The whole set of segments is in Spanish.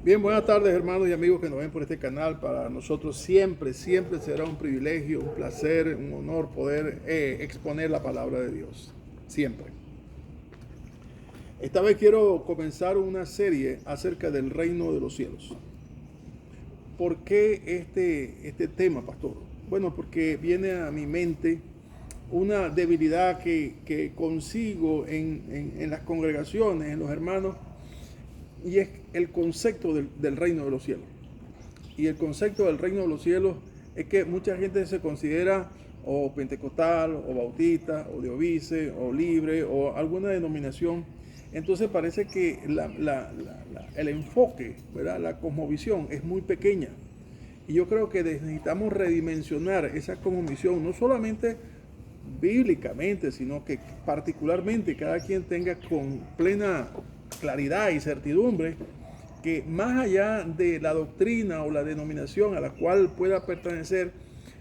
Bien, buenas tardes hermanos y amigos que nos ven por este canal. Para nosotros siempre será un privilegio, un placer, un honor poder exponer la palabra de Dios. Siempre. Esta vez quiero comenzar una serie acerca del reino de los cielos. ¿Por qué este tema, pastor? Bueno, porque viene a mi mente una debilidad que consigo en las congregaciones, en los hermanos, y es el concepto del reino de los cielos. Y el concepto del reino de los cielos es que mucha gente se considera o pentecostal, o bautista, o de obice, o libre, o alguna denominación. Entonces parece que el enfoque, ¿verdad? La cosmovisión es muy pequeña. Y yo creo que necesitamos redimensionar esa cosmovisión, no solamente bíblicamente, sino que particularmente cada quien tenga con plena claridad y certidumbre que más allá de la doctrina o la denominación a la cual pueda pertenecer,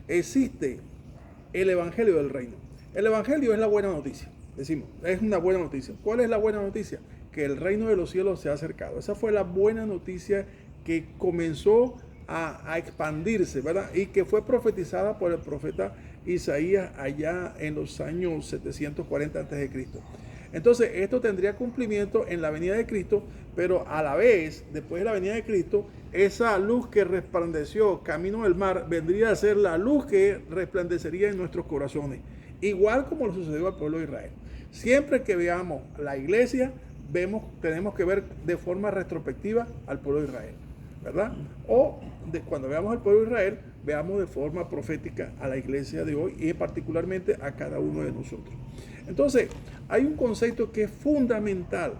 existe el evangelio del reino. El evangelio es la buena noticia, decimos, es una buena noticia. ¿Cuál es la buena noticia? Que el reino de los cielos se ha acercado. Esa fue la buena noticia que comenzó a expandirse, ¿verdad? Y que fue profetizada por el profeta Isaías allá en los años 740 a.C. Entonces, esto tendría cumplimiento en la venida de Cristo, pero a la vez, después de la venida de Cristo, esa luz que resplandeció camino del mar vendría a ser la luz que resplandecería en nuestros corazones, igual como lo sucedió al pueblo de Israel. Siempre que veamos la iglesia, tenemos que ver de forma retrospectiva al pueblo de Israel, ¿verdad? O cuando veamos al pueblo de Israel, veamos de forma profética a la iglesia de hoy y particularmente a cada uno de nosotros. Entonces, hay un concepto que es fundamental.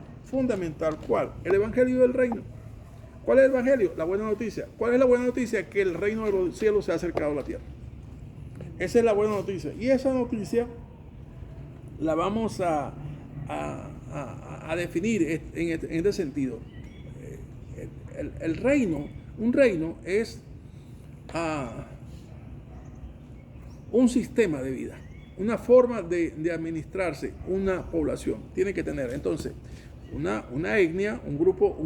¿Cuál? El evangelio del reino. ¿Cuál es el evangelio? La buena noticia. ¿Cuál es la buena noticia? Que el reino de los cielos se ha acercado a la tierra. Esa es la buena noticia. Y esa noticia la vamos a definir en este sentido. El reino, un reino es un sistema de vida, una forma de administrarse una población. Tiene que tener entonces una etnia, un grupo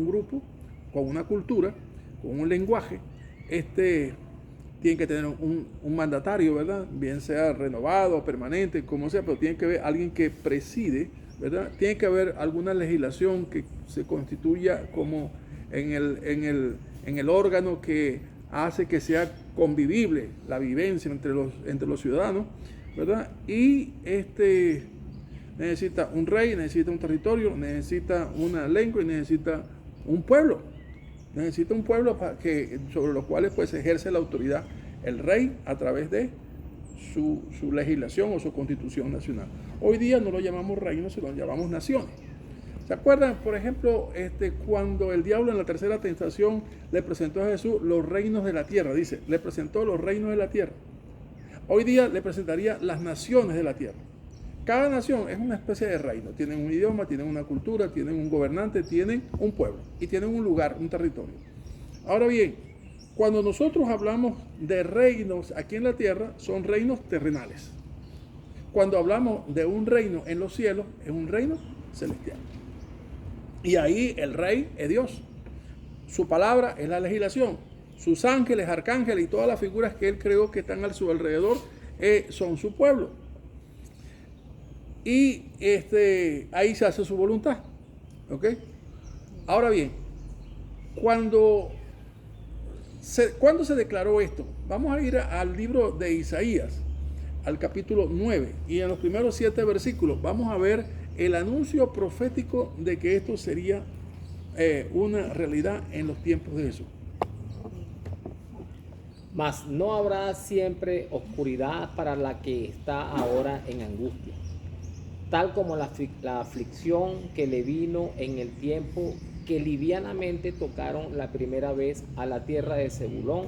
con una cultura, con un lenguaje. Tiene que tener un mandatario, ¿verdad? Bien sea renovado, permanente, como sea, pero tiene que haber alguien que preside, ¿verdad? Tiene que haber alguna legislación que se constituya como en el órgano que hace que sea convivible la vivencia entre los ciudadanos, ¿verdad? Y necesita un rey, necesita un territorio, necesita una lengua y necesita un pueblo. Necesita un pueblo sobre los cuales pues ejerce la autoridad el rey a través de su legislación o su constitución nacional. Hoy día no lo llamamos reino, sino lo llamamos naciones. ¿Se acuerdan, por ejemplo, cuando el diablo en la tercera tentación le presentó a Jesús los reinos de la tierra? Dice, le presentó los reinos de la tierra. Hoy día le presentaría las naciones de la tierra. Cada nación es una especie de reino. Tienen un idioma, tienen una cultura, tienen un gobernante, tienen un pueblo y tienen un lugar, un territorio. Ahora bien, cuando nosotros hablamos de reinos aquí en la tierra, son reinos terrenales. Cuando hablamos de un reino en los cielos, es un reino celestial. Y ahí el rey es Dios. Su palabra es la legislación. Sus ángeles, arcángeles y todas las figuras que él creó que están a su alrededor son su pueblo. Y ahí se hace su voluntad. ¿Ok? Ahora bien, ¿cuándo se declaró esto? Vamos a ir al libro de Isaías, al capítulo 9. Y en los primeros 7 versículos vamos a ver el anuncio profético de que esto sería una realidad en los tiempos de Jesús. Mas no habrá siempre oscuridad para la que está ahora en angustia, tal como la aflicción que le vino en el tiempo que livianamente tocaron la primera vez a la tierra de Zebulón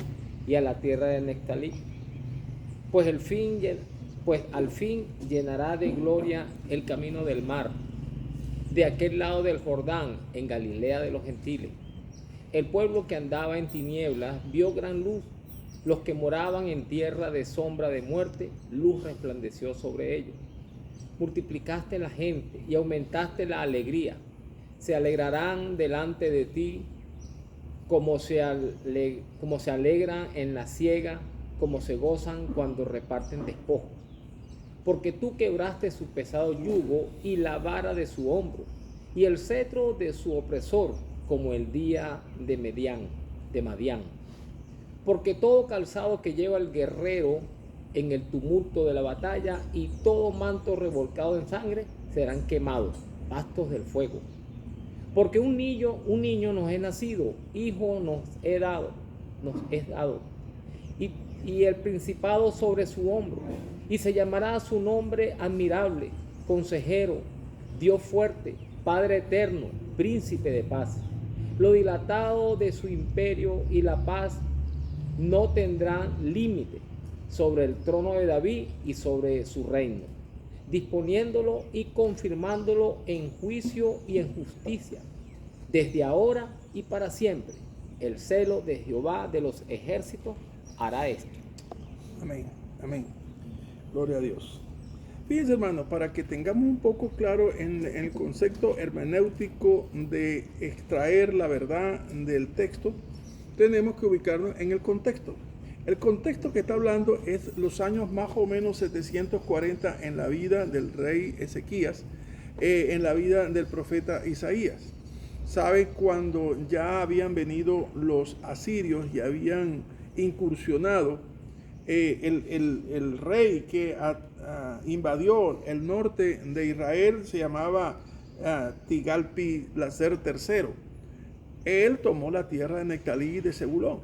y a la tierra de Neftalí. Pues al fin llenará de gloria el camino del mar, de aquel lado del Jordán, en Galilea de los gentiles. El pueblo que andaba en tinieblas vio gran luz. Los que moraban en tierra de sombra de muerte, luz resplandeció sobre ellos. Multiplicaste la gente y aumentaste la alegría. Se alegrarán delante de ti como se alegran en la siega, como se gozan cuando reparten despojos. Porque tú quebraste su pesado yugo y la vara de su hombro, y el cetro de su opresor, como el día de Madián. Porque todo calzado que lleva el guerrero en el tumulto de la batalla y todo manto revolcado en sangre serán quemados, pastos del fuego. Porque un niño nos es nacido, hijo nos es dado, y el principado sobre su hombro, y se llamará su nombre admirable, consejero, Dios fuerte, Padre eterno, príncipe de paz. Lo dilatado de su imperio y la paz no tendrán límite sobre el trono de David y sobre su reino, disponiéndolo y confirmándolo en juicio y en justicia, desde ahora y para siempre. El celo de Jehová de los ejércitos hará esto. Amén, amén. Gloria a Dios. Fíjense, hermano, para que tengamos un poco claro en el concepto hermenéutico de extraer la verdad del texto, tenemos que ubicarnos en el contexto. El contexto que está hablando es los años más o menos 740 en la vida del rey Ezequías, en la vida del profeta Isaías. ¿Sabe? Cuando ya habían venido los asirios y habían incursionado, el rey que invadió el norte de Israel se llamaba Tigalpi-Pileser III. Él tomó la tierra de Neftalí y de Zebulón.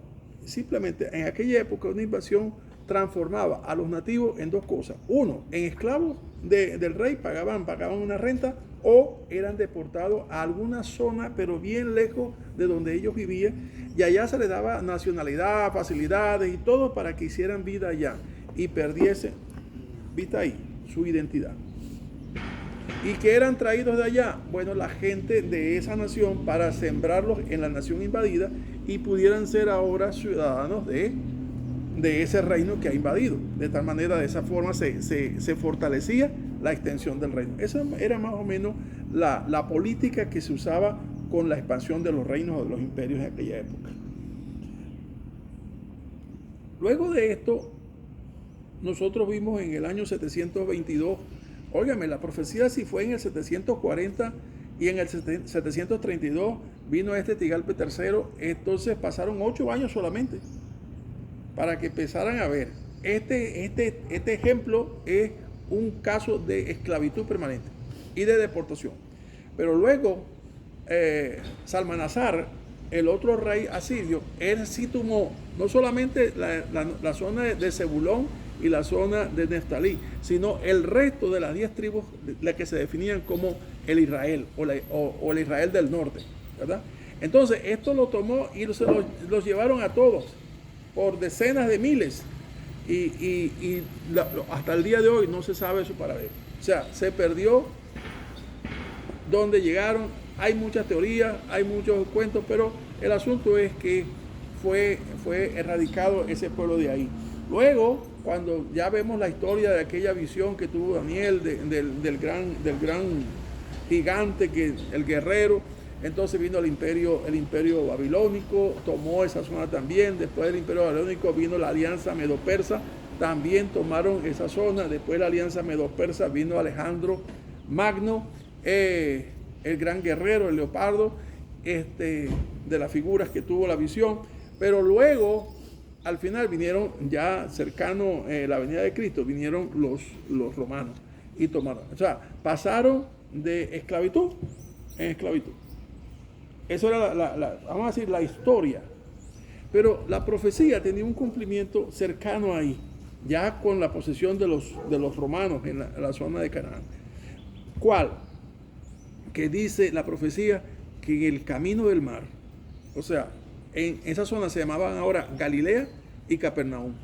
Simplemente en aquella época una invasión transformaba a los nativos en dos cosas. Uno, en esclavos del rey, pagaban una renta, o eran deportados a alguna zona, pero bien lejos de donde ellos vivían, y allá se les daba nacionalidad, facilidades y todo para que hicieran vida allá y perdiesen, vista ahí, su identidad. ¿Y que eran traídos de allá? Bueno, la gente de esa nación para sembrarlos en la nación invadida y pudieran ser ahora ciudadanos de ese reino que ha invadido. De tal manera, de esa forma se fortalecía la extensión del reino. Esa era más o menos la política que se usaba con la expansión de los reinos o de los imperios en aquella época. Luego de esto, nosotros vimos en el año 722, óigame, la profecía si fue en el 740 y en el 732 vino Tigalpi III, entonces pasaron 8 años solamente para que empezaran a ver. Este ejemplo es un caso de esclavitud permanente y de deportación. Pero luego Salmanasar, el otro rey asirio, él sí tomó no solamente la zona de Zebulón y la zona de Neftalí, sino el resto de las 10 tribus, las que se definían como el Israel o el Israel del norte, ¿verdad? Entonces esto lo tomó y los llevaron a todos por decenas de miles y hasta el día de hoy no se sabe su paradero. O sea, se perdió dónde llegaron. Hay muchas teorías, hay muchos cuentos, pero el asunto es que fue erradicado ese pueblo de ahí. Luego, cuando ya vemos la historia de aquella visión que tuvo Daniel del gran gigante, el guerrero, entonces vino el imperio babilónico, tomó esa zona también. Después del imperio babilónico vino la alianza medo-persa, también tomaron esa zona. Después de la alianza medo-persa vino Alejandro Magno, el gran guerrero, el leopardo, de las figuras que tuvo la visión. Pero luego, al final vinieron, ya cercano la venida de Cristo, vinieron los romanos y tomaron. O sea, pasaron de esclavitud en esclavitud. Eso era vamos a decir, la historia. Pero la profecía tenía un cumplimiento cercano ahí, ya con la posesión de los romanos en la zona de Canaán. ¿Cuál? Que dice la profecía que en el camino del mar, o sea, en esa zona se llamaban ahora Galilea y Capernaum.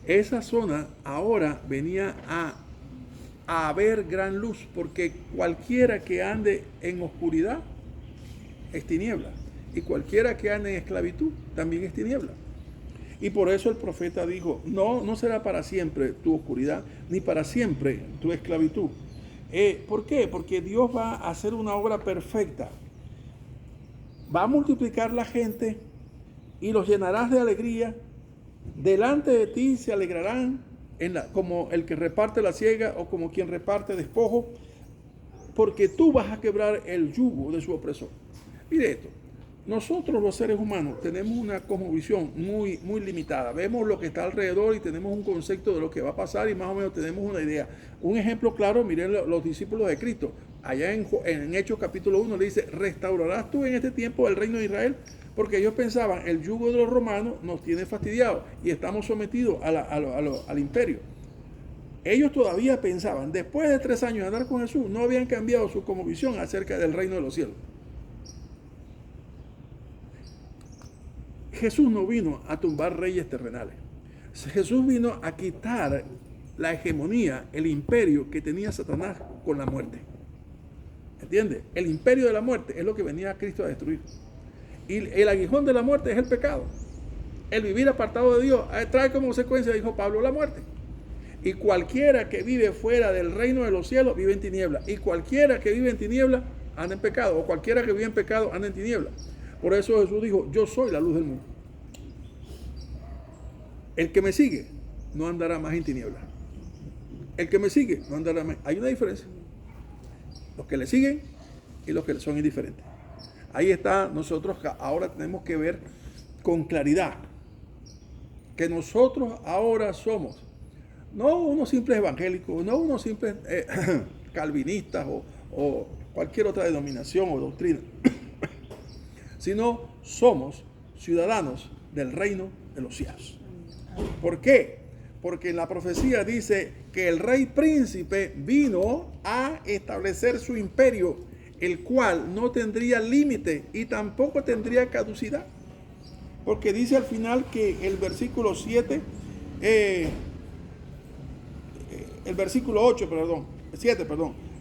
Esa zona ahora venía a haber gran luz, porque cualquiera que ande en oscuridad es tiniebla, y cualquiera que ande en esclavitud también es tiniebla. Y por eso el profeta dijo, no será para siempre tu oscuridad, ni para siempre tu esclavitud. ¿Por qué? Porque Dios va a hacer una obra perfecta. Va a multiplicar la gente y los llenarás de alegría. Delante de ti se alegrarán como el que reparte la siega o como quien reparte despojo, porque tú vas a quebrar el yugo de su opresor. Mire esto, nosotros los seres humanos tenemos una cosmovisión muy, muy limitada. Vemos lo que está alrededor y tenemos un concepto de lo que va a pasar y más o menos tenemos una idea. Un ejemplo claro, miren los discípulos de Cristo. Allá en Hechos capítulo 1 le dice, ¿restaurarás tú en este tiempo el reino de Israel? Porque ellos pensaban, el yugo de los romanos nos tiene fastidiados y estamos sometidos al imperio. Ellos todavía pensaban, después de 3 años de andar con Jesús, no habían cambiado su cosmovisión acerca del reino de los cielos. Jesús no vino a tumbar reyes terrenales. Jesús vino a quitar la hegemonía, el imperio que tenía Satanás con la muerte. ¿Entiendes? El imperio de la muerte es lo que venía a Cristo a destruir. Y el aguijón de la muerte es el pecado. El vivir apartado de Dios trae como consecuencia, dijo Pablo, la muerte. Y cualquiera que vive fuera del reino de los cielos vive en tinieblas. Y cualquiera que vive en tinieblas anda en pecado. O cualquiera que vive en pecado anda en tinieblas. Por eso Jesús dijo, yo soy la luz del mundo. El que me sigue no andará más en tinieblas. El que me sigue no andará más. Hay una diferencia. Los que le siguen y los que son indiferentes. Ahí está, nosotros ahora tenemos que ver con claridad que nosotros ahora somos no unos simples evangélicos, no unos simples calvinistas o cualquier otra denominación o doctrina, sino somos ciudadanos del reino de los cielos. ¿Por qué? Porque en la profecía dice que el rey príncipe vino a establecer su imperio, el cual no tendría límite y tampoco tendría caducidad. Porque dice al final que el versículo 7, el versículo 7,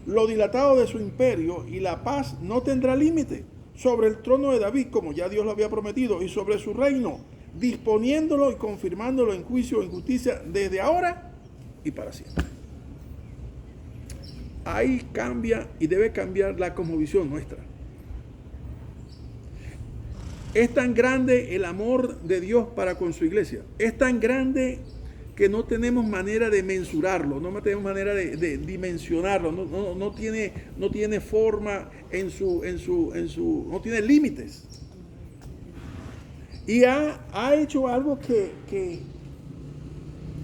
lo dilatado de su imperio y la paz no tendrá límite sobre el trono de David, como ya Dios lo había prometido, y sobre su reino, disponiéndolo y confirmándolo en juicio e en justicia desde ahora y para siempre. Ahí cambia y debe cambiar la cosmovisión nuestra. Es tan grande el amor de Dios para con su iglesia. Es tan grande que no tenemos manera de mensurarlo, no tenemos manera de dimensionarlo, no tiene forma no tiene límites. Y ha hecho algo que,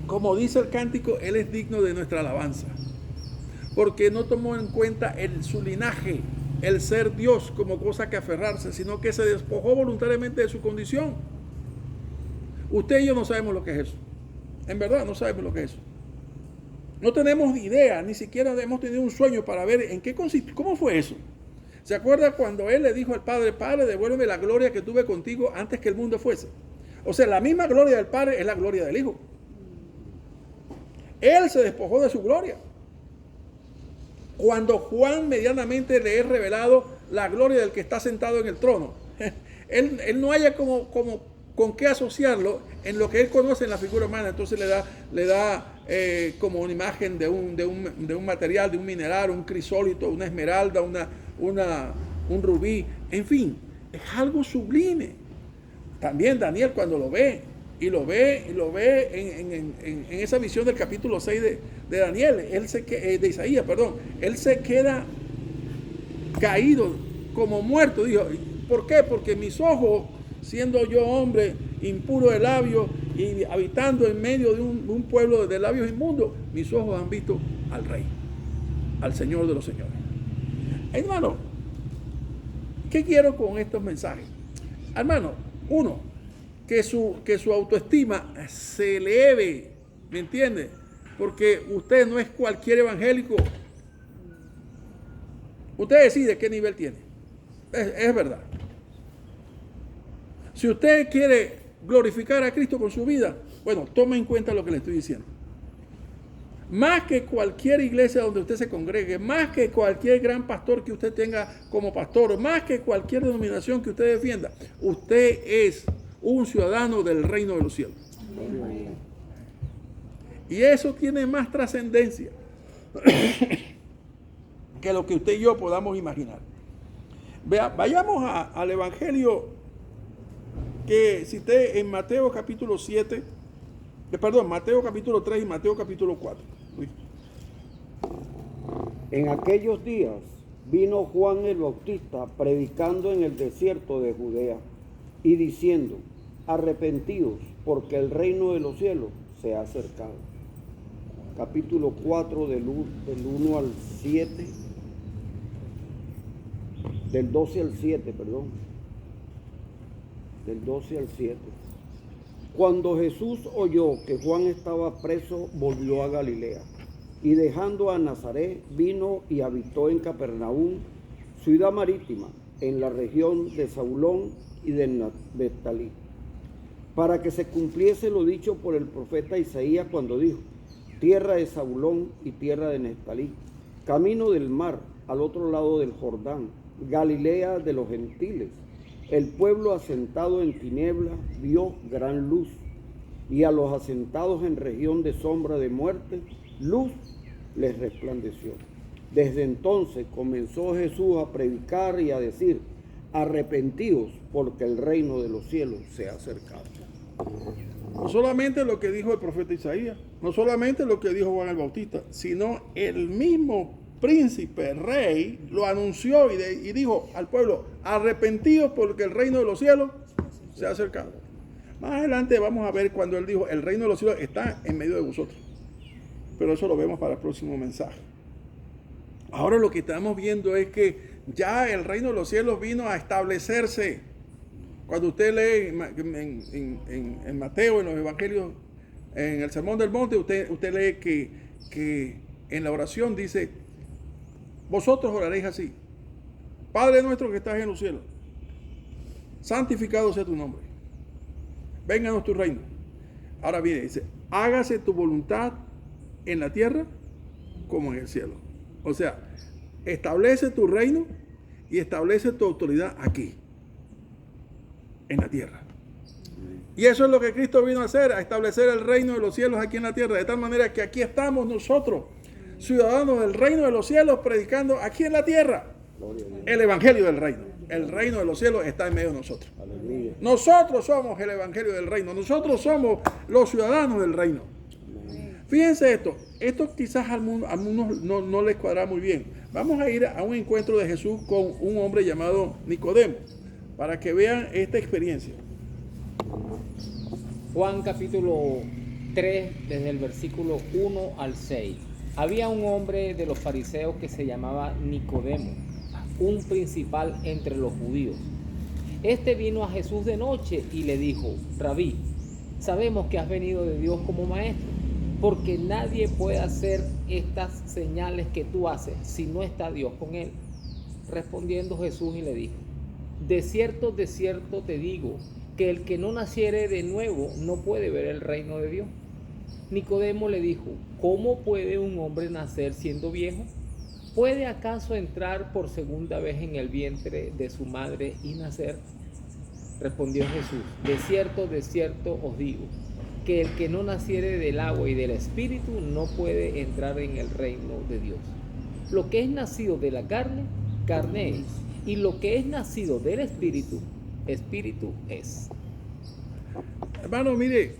como dice el cántico, Él es digno de nuestra alabanza. Porque no tomó en cuenta su linaje, el ser Dios como cosa que aferrarse, sino que se despojó voluntariamente de su condición. Usted y yo no sabemos lo que es eso. En verdad no sabemos lo que es eso. No tenemos idea, ni siquiera hemos tenido un sueño para ver en qué consiste, cómo fue eso. ¿Se acuerda cuando Él le dijo al Padre, Padre, devuélveme la gloria que tuve contigo antes que el mundo fuese? O sea, la misma gloria del Padre es la gloria del Hijo. Él se despojó de su gloria. Cuando Juan medianamente le es revelado la gloria del que está sentado en el trono, él no haya con qué asociarlo en lo que él conoce en la figura humana. Entonces le da como una imagen de un material, de un mineral, un crisólito, una esmeralda, un rubí, en fin, es algo sublime. También Daniel cuando lo ve en esa visión del capítulo 6 de Daniel, de Isaías, él se queda caído como muerto. Dijo, ¿por qué? Porque mis ojos, siendo yo hombre impuro de labios y habitando en medio de un pueblo de labios inmundos, mis ojos han visto al Rey, al Señor de los señores. Hermano, ¿qué quiero con estos mensajes? Hermano, uno, que su autoestima se eleve, ¿me entiende? Porque usted no es cualquier evangélico. Usted decide qué nivel tiene. Es verdad. Si usted quiere glorificar a Cristo con su vida, bueno, tome en cuenta lo que le estoy diciendo. Más que cualquier iglesia donde usted se congregue, más que cualquier gran pastor que usted tenga como pastor, más que cualquier denominación que usted defienda, usted es un ciudadano del reino de los cielos. Y eso tiene más trascendencia que lo que usted y yo podamos imaginar. Vayamos al Evangelio que cité en Mateo capítulo 7, Mateo capítulo 3 y Mateo capítulo 4. Luis. En aquellos días vino Juan el Bautista predicando en el desierto de Judea y diciendo: arrepentíos, porque el reino de los cielos se ha acercado. Capítulo 4 del 1 al 7, del 12 al 7, perdón. Del 12 al 7. Cuando Jesús oyó que Juan estaba preso, volvió a Galilea. Y dejando a Nazaret, vino y habitó en Capernaum, ciudad marítima, en la región de Zabulón y de Neftalí, para que se cumpliese lo dicho por el profeta Isaías cuando dijo: tierra de Zabulón y tierra de Neftalí, camino del mar, al otro lado del Jordán, Galilea de los gentiles. El pueblo asentado en tinieblas vio gran luz, y a los asentados en región de sombra de muerte, luz les resplandeció. Desde entonces comenzó Jesús a predicar y a decir: arrepentíos, porque el reino de los cielos se ha acercado. No solamente lo que dijo el profeta Isaías, no solamente lo que dijo Juan el Bautista, sino el mismo príncipe, rey, lo anunció y dijo al pueblo: arrepentíos porque el reino de los cielos se ha acercado. Más adelante vamos a ver cuando él dijo: el reino de los cielos está en medio de vosotros. Pero eso lo vemos para el próximo mensaje. Ahora lo que estamos viendo es que ya el reino de los cielos vino a establecerse. Cuando usted lee en Mateo, en los evangelios, en el Sermón del Monte, usted lee que en la oración dice: vosotros oraréis así: Padre nuestro que estás en los cielos, santificado sea tu nombre, vénganos tu reino. Ahora viene, dice: hágase tu voluntad en la tierra como en el cielo. O sea, establece tu reino y establece tu autoridad aquí, en la tierra. Y eso es lo que Cristo vino a hacer, a establecer el reino de los cielos aquí en la tierra, de tal manera que aquí estamos nosotros, ciudadanos del reino de los cielos, predicando aquí en la tierra el evangelio del reino. El reino de los cielos está en medio de nosotros. Aleluya. Nosotros somos el evangelio del reino, nosotros somos los ciudadanos del reino. Fíjense esto quizás a algunos no les cuadra muy bien. Vamos a ir a un encuentro de Jesús con un hombre llamado Nicodemo, para que vean esta experiencia. Juan capítulo 3, desde el versículo 1 al 6. Había un hombre de los fariseos que se llamaba Nicodemo, un principal entre los judíos. Este vino a Jesús de noche y le dijo: Rabí, sabemos que has venido de Dios como maestro, porque nadie puede hacer estas señales que tú haces si no está Dios con él. Respondiendo Jesús y le dijo: de cierto te digo, que el que no naciere de nuevo no puede ver el reino de Dios. Nicodemo le dijo: ¿cómo puede un hombre nacer siendo viejo? ¿Puede acaso entrar por segunda vez en el vientre de su madre y nacer? Respondió Jesús: de cierto os digo, que el que no naciere del agua y del espíritu no puede entrar en el reino de Dios. Lo que es nacido de la carne, carne es, y lo que es nacido del espíritu, espíritu es. Hermano, mire,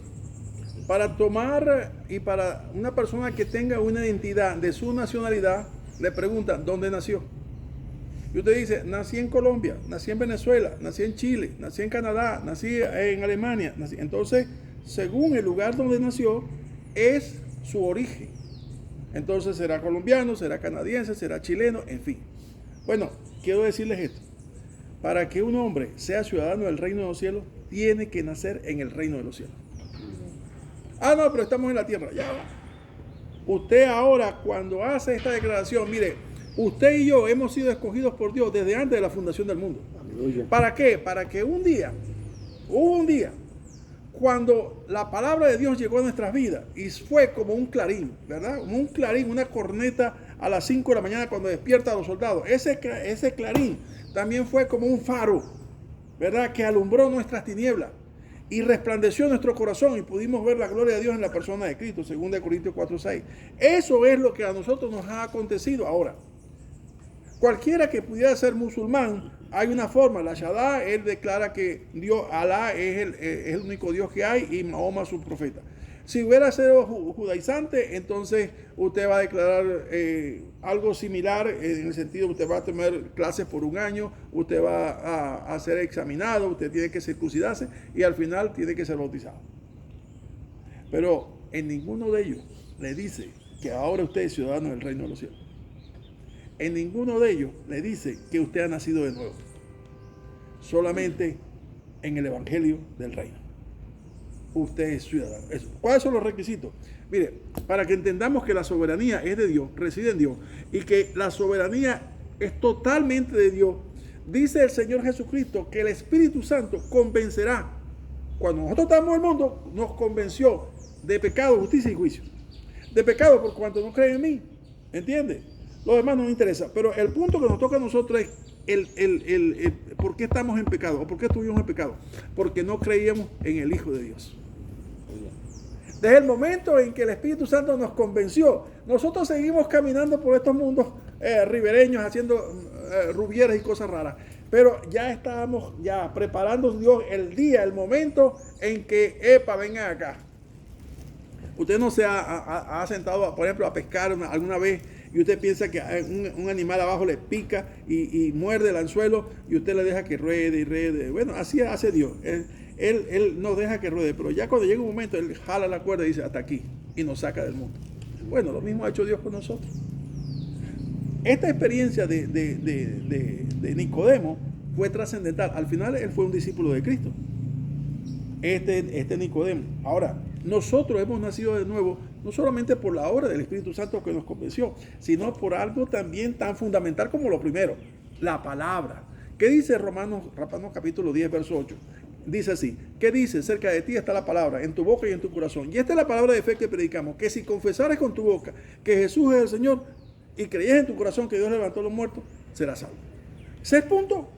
para tomar y para una persona que tenga una identidad de su nacionalidad, le preguntan: ¿dónde nació? Y usted dice: nací en Colombia, nací en Venezuela, nací en Chile, nací en Canadá, nací en Alemania. Entonces, según el lugar donde nació, es su origen. Entonces será colombiano, será canadiense, será chileno, en fin. Bueno, quiero decirles esto: para que un hombre sea ciudadano del reino de los cielos, tiene que nacer en el reino de los cielos. Ah, no, pero estamos en la tierra. Ya va. Usted ahora, cuando hace esta declaración, mire, usted y yo hemos sido escogidos por Dios desde antes de la fundación del mundo. Aleluya. ¿Para qué? Para que un día, cuando la palabra de Dios llegó a nuestras vidas y fue como un clarín, ¿verdad? Como un clarín, una corneta a las 5 de la mañana cuando despierta a los soldados. Ese clarín también fue como un faro, ¿verdad? Que alumbró nuestras tinieblas y resplandeció nuestro corazón y pudimos ver la gloria de Dios en la persona de Cristo, 2 Corintios 4:6. Eso es lo que a nosotros nos ha acontecido ahora. Cualquiera que pudiera ser musulmán hay una forma, la Shaddai, él declara que Dios, Alá, es el único Dios que hay y Mahoma su profeta. Si hubiera sido judaizante, entonces usted va a declarar algo similar en el sentido que usted va a tener clases por un año, usted va a ser examinado, usted tiene que circuncidarse y al final tiene que ser bautizado. Pero en ninguno de ellos le dice que ahora usted es ciudadano del reino de los cielos. En ninguno de ellos le dice que usted ha nacido de nuevo. Solamente en el evangelio del reino. Usted es ciudadano. ¿Cuáles son los requisitos? Mire, para que entendamos que la soberanía es de Dios, reside en Dios, y que la soberanía es totalmente de Dios, dice el Señor Jesucristo que el Espíritu Santo convencerá. Cuando nosotros estamos en el mundo, nos convenció de pecado, justicia y juicio. De pecado por cuanto no creen en mí. ¿Entiende? Lo demás no nos interesa. Pero el punto que nos toca a nosotros es por qué estamos en pecado o por qué estuvimos en pecado. Porque no creíamos en el Hijo de Dios. Desde el momento en que el Espíritu Santo nos convenció, nosotros seguimos caminando por estos mundos ribereños, haciendo rubieras y cosas raras. Pero ya estábamos preparando Dios el día, el momento en que, vengan acá. Usted no se ha sentado, por ejemplo, a pescar alguna vez y usted piensa que un animal abajo le pica y muerde el anzuelo y usted le deja que ruede y ruede. Bueno, así hace Dios. Él no deja que ruede, pero ya cuando llega un momento, Él jala la cuerda y dice, hasta aquí, y nos saca del mundo. Bueno, lo mismo ha hecho Dios con nosotros. Esta experiencia de Nicodemo fue trascendental. Al final, él fue un discípulo de Cristo. Este Nicodemo. Ahora, nosotros hemos nacido de nuevo, no solamente por la obra del Espíritu Santo que nos convenció, sino por algo también tan fundamental como lo primero, la palabra. ¿Qué dice Romanos capítulo 10, verso 8? Dice así, ¿qué dice? Cerca de ti está la palabra, en tu boca y en tu corazón. Y esta es la palabra de fe que predicamos, que si confesares con tu boca que Jesús es el Señor y creyeres en tu corazón que Dios levantó a los muertos, serás salvo. Ese es el punto.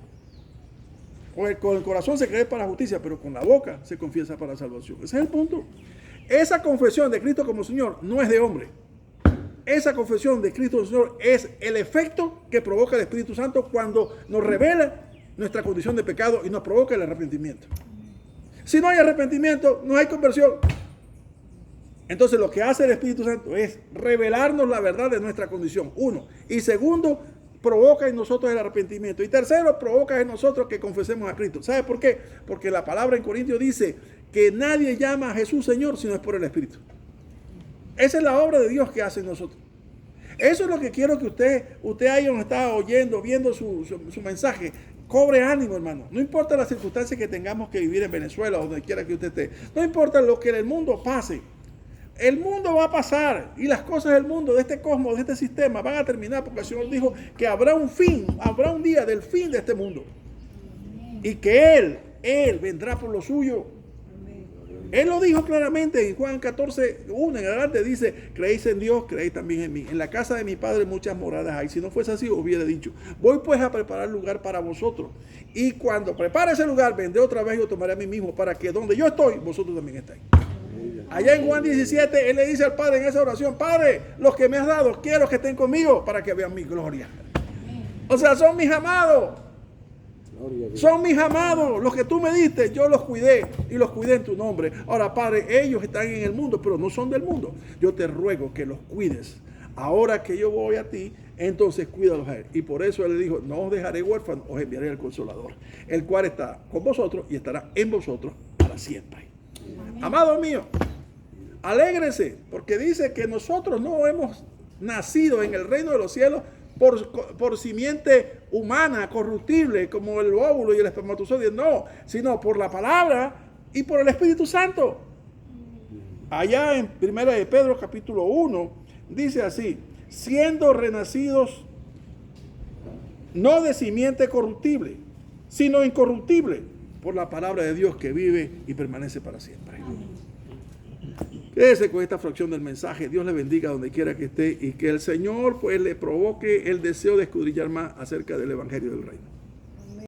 Con el corazón se cree para la justicia, pero con la boca se confiesa para la salvación. Ese es el punto. Esa confesión de Cristo como Señor no es de hombre. Esa confesión de Cristo como Señor es el efecto que provoca el Espíritu Santo cuando nos revela nuestra condición de pecado y nos provoca el arrepentimiento. Si no hay arrepentimiento, no hay conversión. Entonces lo que hace el Espíritu Santo es revelarnos la verdad de nuestra condición, uno. Y segundo, provoca en nosotros el arrepentimiento. Y tercero, provoca en nosotros que confesemos a Cristo. ¿Sabe por qué? Porque la palabra en Corintios dice que nadie llama a Jesús Señor si no es por el Espíritu. Esa es la obra de Dios que hace en nosotros. Eso es lo que quiero que usted ahí donde está oyendo, viendo su mensaje, cobre ánimo, hermano. No importa las circunstancias que tengamos que vivir en Venezuela o donde quiera que usted esté. No importa lo que en el mundo pase. El mundo va a pasar y las cosas del mundo, de este cosmos, de este sistema, van a terminar porque el Señor dijo que habrá un fin, habrá un día del fin de este mundo. Y que Él vendrá por lo suyo. Él lo dijo claramente en Juan 14:1 en adelante, dice, creéis en Dios, creéis también en mí. En la casa de mi Padre muchas moradas hay. Si no fuese así, os hubiera dicho, voy pues a preparar lugar para vosotros. Y cuando prepare ese lugar, vendré otra vez y os tomaré a mí mismo, para que donde yo estoy, vosotros también estáis. Allá en Juan 17, Él le dice al Padre en esa oración, Padre, los que me has dado, quiero que estén conmigo para que vean mi gloria. O sea, son mis amados. Son mis amados, los que tú me diste, yo los cuidé y los cuidé en tu nombre. Ahora, Padre, ellos están en el mundo, pero no son del mundo. Yo te ruego que los cuides. Ahora que yo voy a ti, entonces cuídalos a él. Y por eso él le dijo, no os dejaré huérfanos, os enviaré al Consolador, el cual está con vosotros y estará en vosotros para siempre. Amado mío, alégrese, porque dice que nosotros no hemos nacido en el reino de los cielos por simiente humana, corruptible, como el óvulo y el espermatozoide, no, sino por la palabra y por el Espíritu Santo. Allá en 1 de Pedro capítulo 1, dice así, siendo renacidos no de simiente corruptible, sino incorruptible, por la palabra de Dios que vive y permanece para siempre. Quédese con esta fracción del mensaje. Dios le bendiga donde quiera que esté y que el Señor pues le provoque el deseo de escudriñar más acerca del Evangelio del Reino.